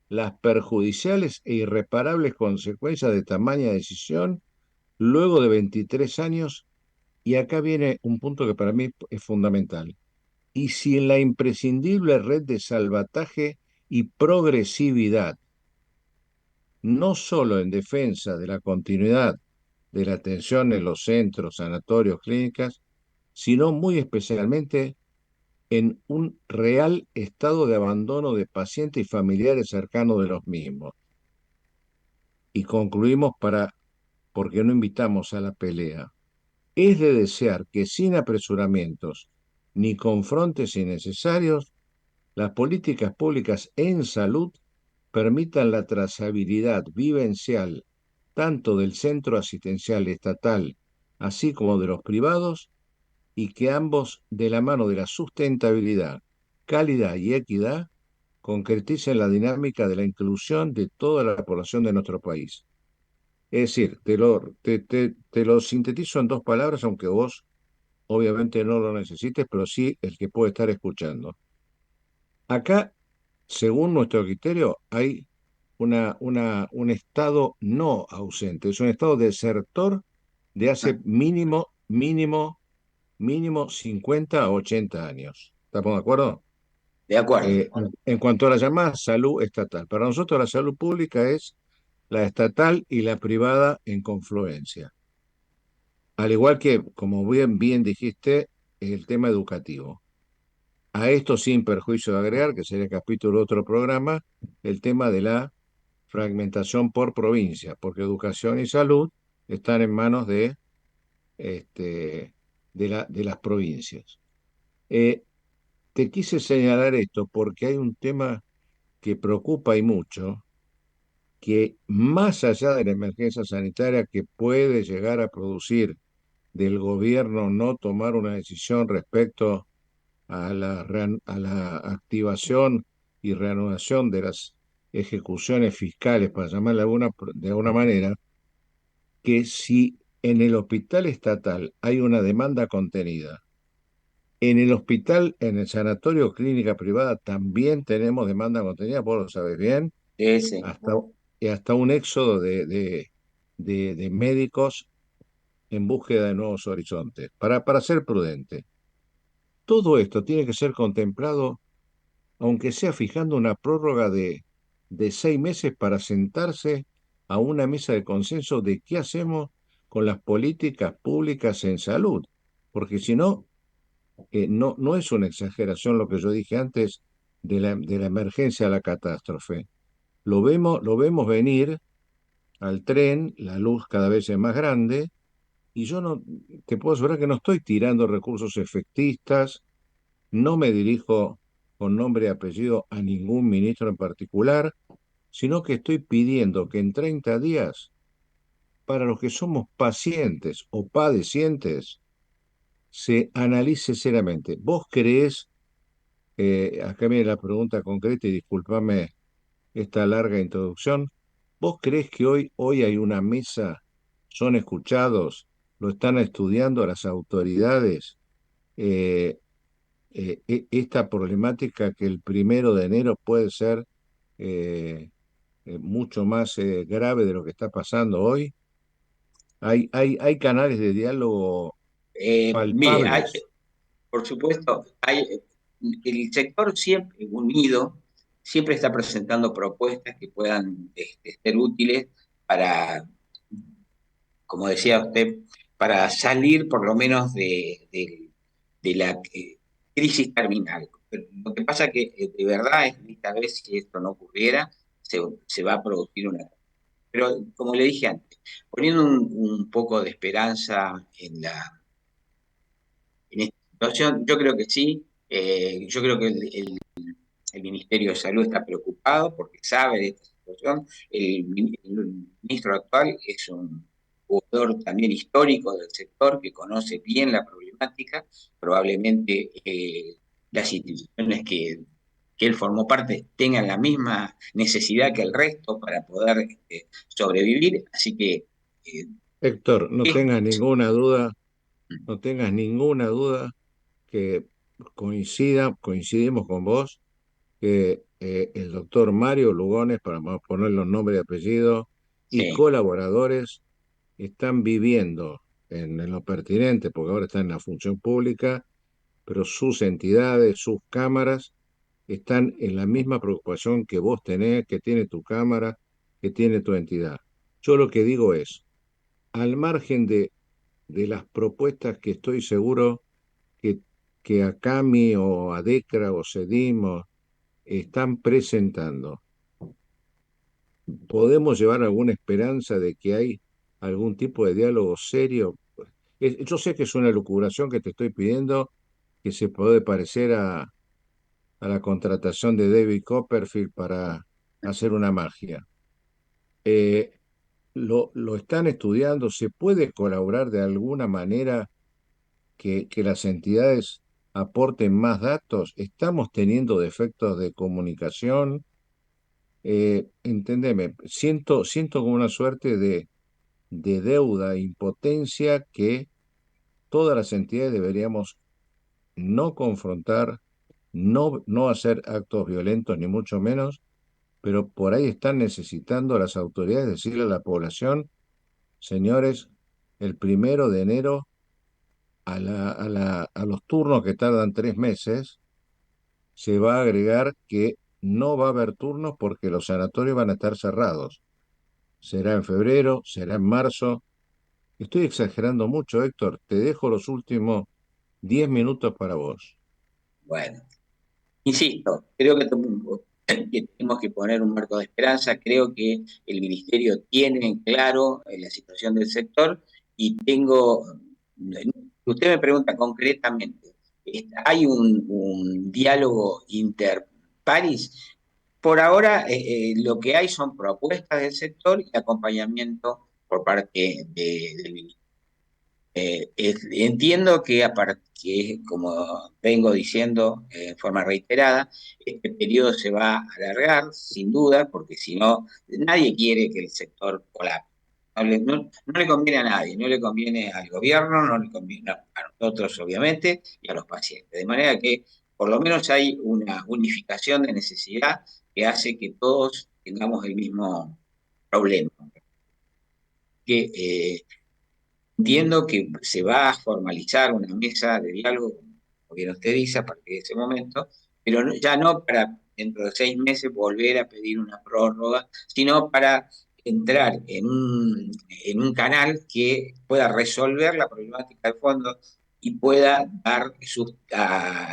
las perjudiciales e irreparables consecuencias de tamaña decisión luego de 23 años, y acá viene un punto que para mí es fundamental, y sin la imprescindible red de salvataje y progresividad, no solo en defensa de la continuidad de la atención en los centros, sanatorios, clínicas, sino muy especialmente en un real estado de abandono de pacientes y familiares cercanos de los mismos. Y concluimos porque no invitamos a la pelea. Es de desear que sin apresuramientos ni confrontes innecesarios, las políticas públicas en salud permitan la trazabilidad vivencial tanto del centro asistencial estatal así como de los privados, y que ambos, de la mano de la sustentabilidad, calidad y equidad, concreticen la dinámica de la inclusión de toda la población de nuestro país. Es decir, te lo sintetizo en dos palabras, aunque vos obviamente no lo necesites, pero sí el que puede estar escuchando. Acá, según nuestro criterio, hay un estado no ausente, es un estado desertor de hace mínimo 50 a 80 años. ¿Estamos de acuerdo? de acuerdo. En cuanto a la llamada salud estatal, para nosotros la salud pública es la estatal y la privada en confluencia. Al igual que, como bien dijiste, el tema educativo. A esto sin perjuicio de agregar, que sería capítulo de otro programa, el tema de la fragmentación por provincia, porque educación y salud están en manos este, de las provincias. Eh, Te quise señalar esto porque hay un tema que preocupa y mucho, que más allá de la emergencia sanitaria que puede llegar a producir del gobierno no tomar una decisión respecto a la activación y reanudación de las ejecuciones fiscales, para llamarla de alguna manera, que si en el hospital estatal hay una demanda contenida, en el hospital, en el sanatorio clínica privada también tenemos demanda contenida, vos lo sabes bien, Ese. hasta, y hasta un éxodo de médicos en búsqueda de nuevos horizontes, para ser prudente. Todo esto tiene que ser contemplado, aunque sea fijando una prórroga de 6 meses para sentarse a una mesa de consenso de qué hacemos con las políticas públicas en salud. Porque si no, no es una exageración lo que yo dije antes de la emergencia a la catástrofe. Lo vemos venir al tren, la luz cada vez es más grande, y yo no te puedo asegurar que no estoy tirando recursos efectistas, no me dirijo con nombre y apellido a ningún ministro en particular, sino que estoy pidiendo que en 30 días, para los que somos pacientes o padecientes, se analice seriamente. ¿Vos creés, acá viene la pregunta concreta y discúlpame esta larga introducción, ¿vos creés que hoy hay una mesa, son escuchados, lo están estudiando las autoridades, eh, esta problemática que el 1 de enero puede ser mucho más grave de lo que está pasando hoy? Hay canales de diálogo Mire, palpables. por supuesto, el sector siempre unido siempre está presentando propuestas que puedan ser útiles para, como decía usted, para salir por lo menos de la crisis terminal. Pero lo que pasa que de verdad es que esta vez si esto no ocurriera, se va a producir una... Pero como le dije antes, poniendo un poco de esperanza en esta situación, yo creo que sí, yo creo que el Ministerio de Salud está preocupado porque sabe de esta situación. El ministro actual es un jugador también histórico del sector que conoce bien la problemática. Probablemente las instituciones que él formó parte tengan la misma necesidad que el resto para poder sobrevivir. Así que Héctor, no es- tengas ninguna duda, no tengas ninguna duda que coincidimos con vos, que el doctor Mario Lugones, para poner los nombres y apellidos, y sí, colaboradores están viviendo en lo pertinente, porque ahora están en la función pública, pero sus entidades, sus cámaras, están en la misma preocupación que vos tenés, que tiene tu cámara, que tiene tu entidad. Yo lo que digo es, al margen de las propuestas que estoy seguro que, que a CAMI o a DECRA o SEDIM están presentando, ¿podemos llevar alguna esperanza de que hay algún tipo de diálogo serio? Yo sé que es una locuración que te estoy pidiendo, que se puede parecer a la contratación de David Copperfield para hacer una magia. Eh, lo están estudiando, ¿se puede colaborar de alguna manera que las entidades aporten más datos? ¿Estamos teniendo defectos de comunicación? Entendeme, siento como una suerte de deuda, impotencia que todas las entidades deberíamos no confrontar, no hacer actos violentos, ni mucho menos, pero por ahí están necesitando las autoridades decirle a la población, señores, el 1 de enero a los turnos que tardan 3 meses, se va a agregar que no va a haber turnos porque los sanatorios van a estar cerrados. Será en febrero, será en marzo. Estoy exagerando mucho, Héctor. Te dejo los últimos 10 minutos para vos. bueno. Insisto, creo que tenemos que poner un marco de esperanza. Creo que el ministerio tiene en claro la situación del sector y usted me pregunta concretamente, ¿hay un diálogo interparis? Por ahora, lo que hay son propuestas del sector y acompañamiento por parte del ministerio. Entiendo que, como vengo diciendo en forma reiterada, este periodo se va a alargar, sin duda, porque si no, nadie quiere que el sector colapse. No le conviene a nadie, no le conviene al gobierno, no le conviene a nosotros, obviamente, y a los pacientes. De manera que, por lo menos, hay una unificación de necesidad que hace que todos tengamos el mismo problema. Que Entiendo que se va a formalizar una mesa de diálogo, como bien usted dice, a partir de ese momento, pero ya no para dentro de 6 meses volver a pedir una prórroga, sino para entrar en un canal que pueda resolver la problemática de fondo y pueda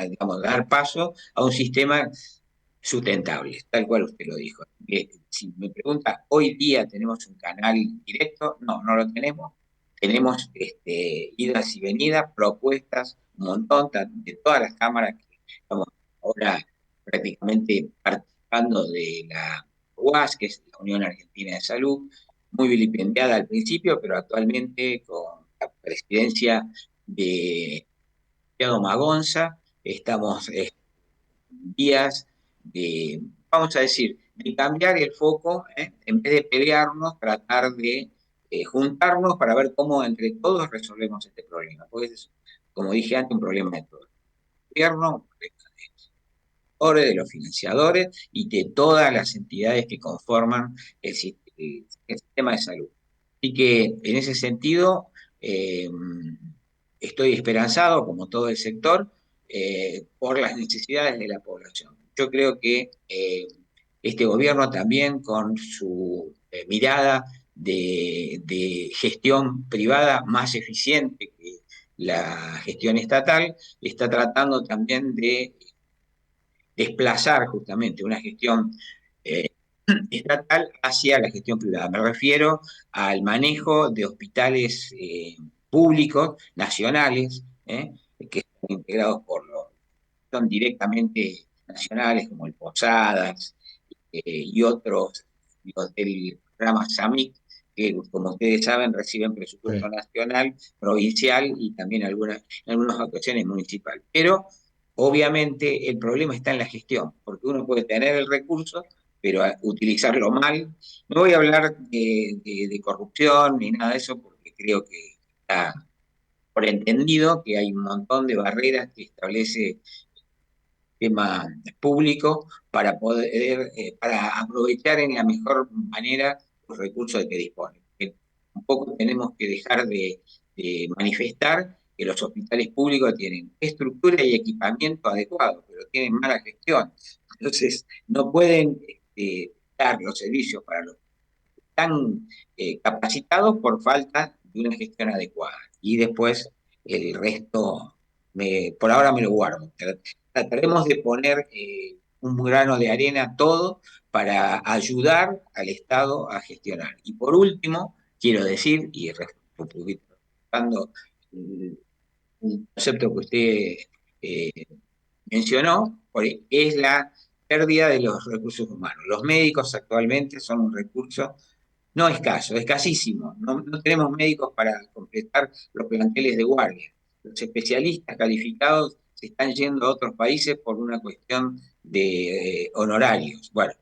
digamos, dar paso a un sistema sustentable, tal cual usted lo dijo. Si me pregunta, ¿hoy día tenemos un canal directo? No, no lo tenemos. Tenemos idas y venidas, propuestas, un montón de todas las cámaras que estamos ahora prácticamente participando de la UAS, que es la Unión Argentina de Salud, muy vilipendiada al principio, pero actualmente con la presidencia de Santiago Magonza, estamos días de, vamos a decir, de cambiar el foco, en vez de pelearnos, tratar de juntarnos para ver cómo entre todos resolvemos este problema. Porque es, como dije antes, un problema de todos. Del gobierno, de los financiadores y de todas las entidades que conforman el sistema de salud. Así que en ese sentido, eh, estoy esperanzado, como todo el sector, por las necesidades de la población. Yo creo que este gobierno también con su mirada de gestión privada más eficiente que la gestión estatal, está tratando también de desplazar justamente una gestión eh, estatal hacia la gestión privada. Me refiero al manejo de hospitales públicos, nacionales, que están integrados son directamente nacionales, como el Posadas y otros, los del programa SAMIC, que como ustedes saben reciben presupuesto Sí. nacional, provincial y también en algunas ocasiones municipal. Pero obviamente el problema está en la gestión, porque uno puede tener el recurso, pero utilizarlo mal. No voy a hablar de corrupción ni nada de eso, porque creo que está por entendido que hay un montón de barreras que establece tema público para poder, para aprovechar en la mejor manera los recursos de que dispone. Un poco tenemos que dejar de manifestar que los hospitales públicos tienen estructura y equipamiento adecuado, pero tienen mala gestión. Entonces, no pueden dar los servicios para los que están capacitados por falta de una gestión adecuada. Y después el resto, por ahora me lo guardo. Trataremos de poner un grano de arena a todo para ayudar al Estado a gestionar. Y por último, quiero decir, y respetando el concepto que usted eh, mencionó, es la pérdida de los recursos humanos. Los médicos actualmente son un recurso no escaso, escasísimo. No, no tenemos médicos para completar los planteles de guardia. Los especialistas calificados se están yendo a otros países por una cuestión de honorarios. Bueno,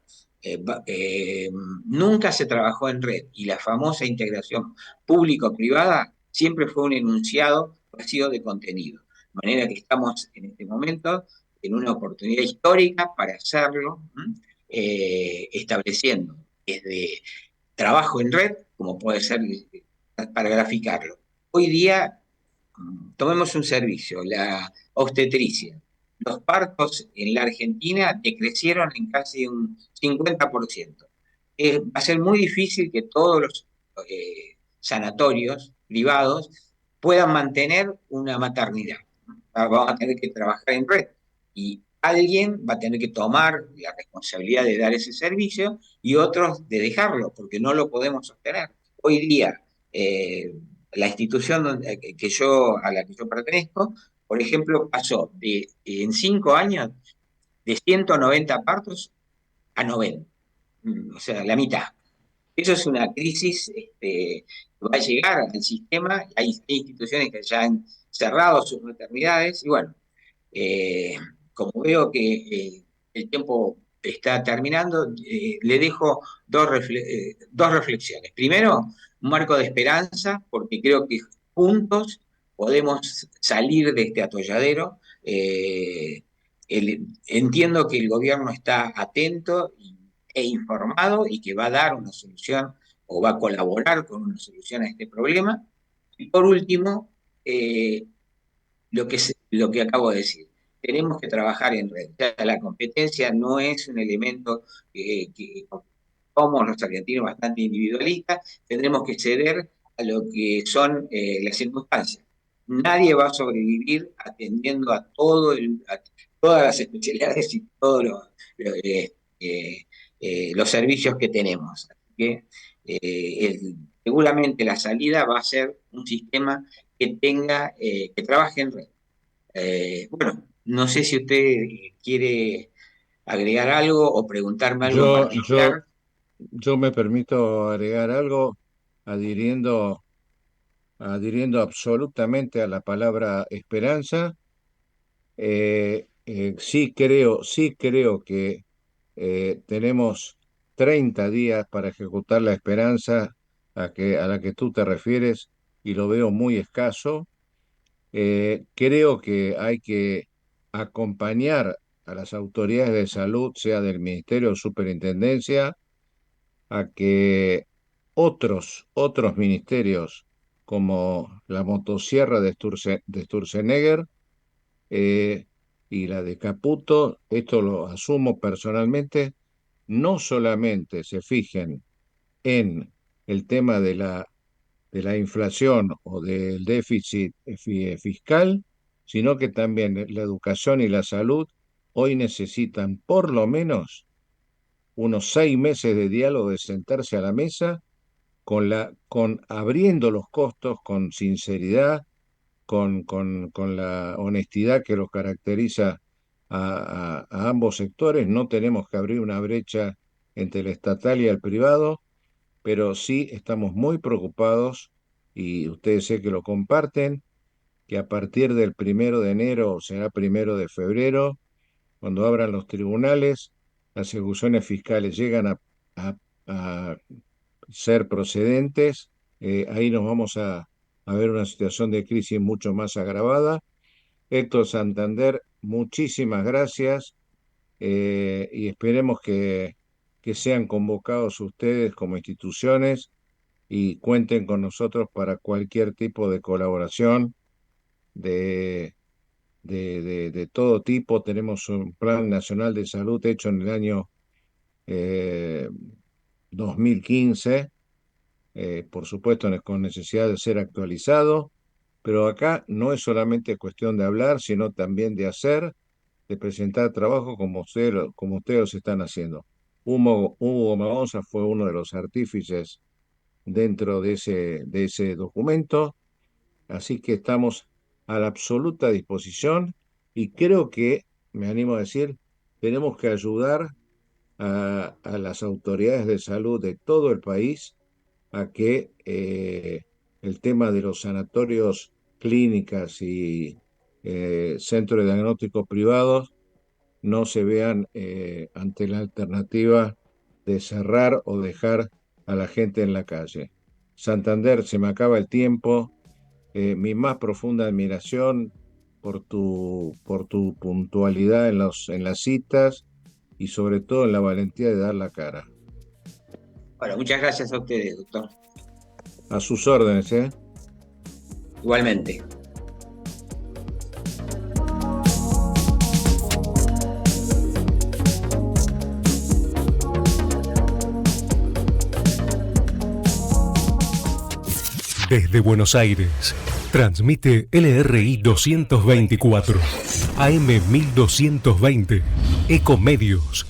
nunca se trabajó en red y la famosa integración público-privada siempre fue un enunciado vacío de contenido. De manera que estamos en este momento en una oportunidad histórica para hacerlo, estableciendo desde trabajo en red, como puede ser para graficarlo. Hoy día, tomemos un servicio, la obstetricia. Los partos en la Argentina decrecieron en casi un 50%. Va a ser muy difícil que todos los sanatorios privados puedan mantener una maternidad. Vamos a tener que trabajar en red y alguien va a tener que tomar la responsabilidad de dar ese servicio y otros de dejarlo, porque no lo podemos sostener. Hoy día, la institución a la que yo pertenezco, por ejemplo, pasó en 5 años de 190 partos a 90, o sea, la mitad. Eso es una crisis que va a llegar al sistema. Hay instituciones que ya han cerrado sus maternidades y bueno, eh, como veo que el tiempo está terminando, le dejo dos reflexiones. Primero, un marco de esperanza, porque creo que juntos podemos salir de este atolladero. Entiendo que el gobierno está atento e informado y que va a dar una solución o va a colaborar con una solución a este problema. Y por último, lo que acabo de decir. Tenemos que trabajar en red. Ya la competencia no es un elemento que somos los argentinos bastante individualistas, tendremos que ceder a lo que son las circunstancias. Nadie va a sobrevivir atendiendo a todas las especialidades y todos los servicios que tenemos. Así que seguramente la salida va a ser un sistema que trabaje en red. Bueno, no sé si usted quiere agregar algo o preguntarme algo en Yo, yo, particular. yo me permito agregar algo adhiriendo, adhiriendo absolutamente a la palabra esperanza. Sí creo que tenemos 30 días para ejecutar la esperanza a la que tú te refieres y lo veo muy escaso. Creo que hay que acompañar a las autoridades de salud, sea del Ministerio o Superintendencia, a que otros ministerios como la motosierra de Sturzenegger y la de Caputo, esto lo asumo personalmente, no solamente se fijen en el tema de la inflación o del déficit fiscal, sino que también la educación y la salud hoy necesitan por lo menos unos 6 meses de diálogo, de sentarse a la mesa con abriendo los costos con sinceridad, con la honestidad que los caracteriza a ambos sectores. No tenemos que abrir una brecha entre el estatal y el privado, pero sí estamos muy preocupados, y ustedes sé que lo comparten, que a partir del 1 de enero, o será 1 de febrero, cuando abran los tribunales, las ejecuciones fiscales llegan a- a ser procedentes, ahí nos vamos a ver una situación de crisis mucho más agravada. Héctor Santander, muchísimas gracias, y esperemos que sean convocados ustedes como instituciones y cuenten con nosotros para cualquier tipo de colaboración de, de todo tipo. Tenemos un Plan Nacional de Salud hecho en el año eh, 2015, por supuesto con necesidad de ser actualizado, pero acá no es solamente cuestión de hablar, sino también de hacer, de presentar trabajo como ustedes los están haciendo. Hugo Magonza fue uno de los artífices dentro de ese documento, así que estamos a la absoluta disposición y creo que, me animo a decir, tenemos que ayudar a las autoridades de salud de todo el país a que el tema de los sanatorios, clínicas y centros de diagnóstico privados no se vean ante la alternativa de cerrar o dejar a la gente en la calle. Santander, se me acaba el tiempo. Mi más profunda admiración por tu puntualidad en las citas y sobre todo en la valentía de dar la cara. Bueno, muchas gracias a ustedes, doctor. A sus órdenes, ¿eh? Igualmente. Desde Buenos Aires, transmite LRI 224, AM 1220, Ecomedios.